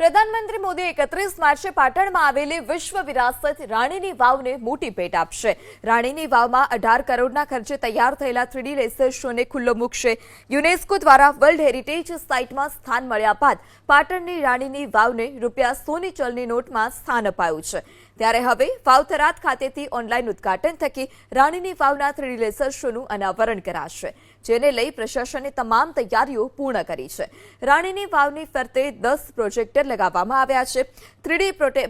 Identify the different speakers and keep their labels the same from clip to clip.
Speaker 1: પ્રધાનમંત્રી મોદી 31 માર્ચે પાટણમાં આવેલી વિશ્વ વિરાસત રાણીની વાવને મોટી ભેટ આપશે। રાણીની વાવમાં 18 કરોડના ખર્ચે તૈયાર થયેલા 3D લેસર શોને ખુલ્લો મૂકશે। યુનેસ્કો દ્વારા વર્લ્ડ હેરિટેજ સાઇટમાં સ્થાન મળ્યા બાદ પાટણની રાણીની વાવને ₹100ની ચલણી નોટમાં સ્થાન અપાયું છે। ત્યારે હવે વાવ-થરાદ ખાતેથી ઓનલાઈન ઉદ્ઘાટન થકી રાણીની વાવના 3D લેસર શોનું અનાવરણ કરાશે, જેને લઈ પ્રશાસને તમામ તૈયારીઓ પૂર્ણ કરી છે। રાણીની વાવની ફરતે 10 પ્રોજેક્ટર लगावવામાં આવ્યા છે। 3D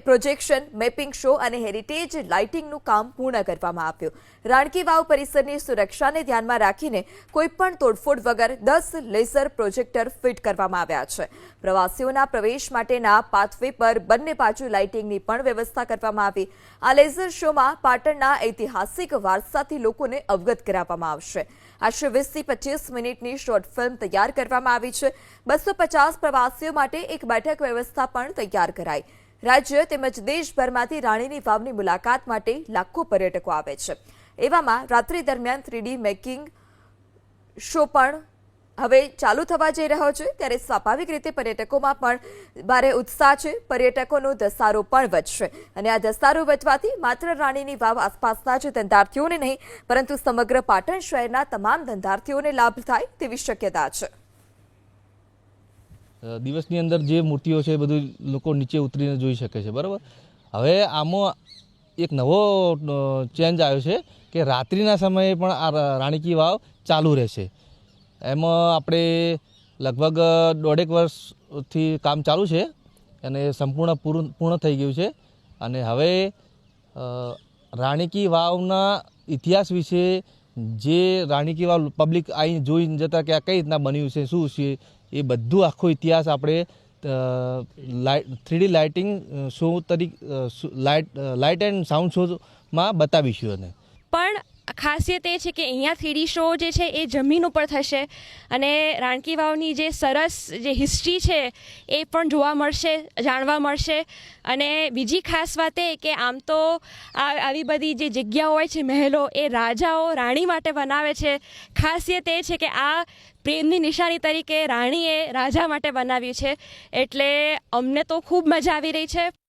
Speaker 1: પ્રોજેક્શન, મેપિંગ શો અને હેરિટેજ લાઇટિંગનું કામ પૂર્ણ કરવામાં આવ્યું। રાણકી વાવ પરિસરની સુરક્ષાને ધ્યાનમાં રાખીને કોઈપણ તોડફોડ વગર 10 લેસર પ્રોજેક્ટર ફિટ કરવામાં આવ્યા છે। પ્રવાસીઓના પ્રવેશ માટેના પાથવે પર બંને બાજુ લાઇટિંગની પણ વ્યવસ્થા કરવામાં આવી। આ લેસર શોમાં પાટણના ઐતિહાસિક વારસાથી લોકોને અવગત કરાવવામાં આવશે। આશરે 20 થી 25 મિનિટની શોર્ટ ફિલ્મ તૈયાર કરવામાં આવી છે। 250 પ્રવાસીઓ માટે એક બેઠક વ્યવસ્થા પણ તૈયાર કરાઈ। રાજ્ય તેમજ દેશભરમાંથી રાણીની વાવની મુલાકાત માટે લાખો પર્યટકો આવે છે। એવામાં રાત્રિ દરમિયાન 3D મેકિંગ શો પણ હવે ચાલુ થવા જઈ રહ્યો છે, ત્યારે સ્વાભાવિક રીતે પર્યટકોમાં પણ ભારે ઉત્સાહ છે। પર્યટકોનો ધસારો પણ વધશે અને આ ધસારો વધવાથી માત્ર રાણીની વાવ આસપાસના જ ધંધાર્થીઓને નહીં, પરંતુ સમગ્ર પાટણ શહેરના તમામ ધંધાર્થીઓને લાભ થાય તેવી શક્યતા છે।
Speaker 2: દિવસની અંદર જે મૂર્તિઓ છે બધું લોકો નીચે ઉતરીને જોઈ શકે છે, બરાબર। હવે આમાં એક નવો ચેન્જ આવ્યો છે કે રાત્રિના સમયે પણ આ રાણી કી વાવ ચાલુ રહેશે। એમાં આપણે લગભગ 1.5 વર્ષથી કામ ચાલુ છે અને પૂર્ણ થઈ ગયું છે। અને હવે રાણી કી વાવના ઇતિહાસ વિશે જે રાણી કી વાવ પબ્લિક અહીં જોઈ જતા કે આ કઈ રીતના બન્યું છે, શું છે, એ બધું આખો ઇતિહાસ આપણે 3D લાઇટિંગ શો તરીકે લાઇટ એન્ડ સાઉન્ડ શોમાં બતાવીશું। અને
Speaker 3: પણ ખાસિયત એ છે કે અહીંયા 3D શો જે છે એ જમીન ઉપર થશે અને રાણકી વાવની જે સરસ જે હિસ્ટ્રી છે એ પણ જોવા મળશે, જાણવા મળશે। અને બીજી ખાસ વાત એ કે આમ તો આવી બધી જે જગ્યાઓ હોય છે, મહેલો, એ રાજાઓ રાણી માટે બનાવે છે। ખાસિયત એ છે કે આ પ્રેમની નિશાની તરીકે રાણીએ રાજા માટે બનાવ્યું છે, એટલે અમને તો ખૂબ મજા આવી રહી છે।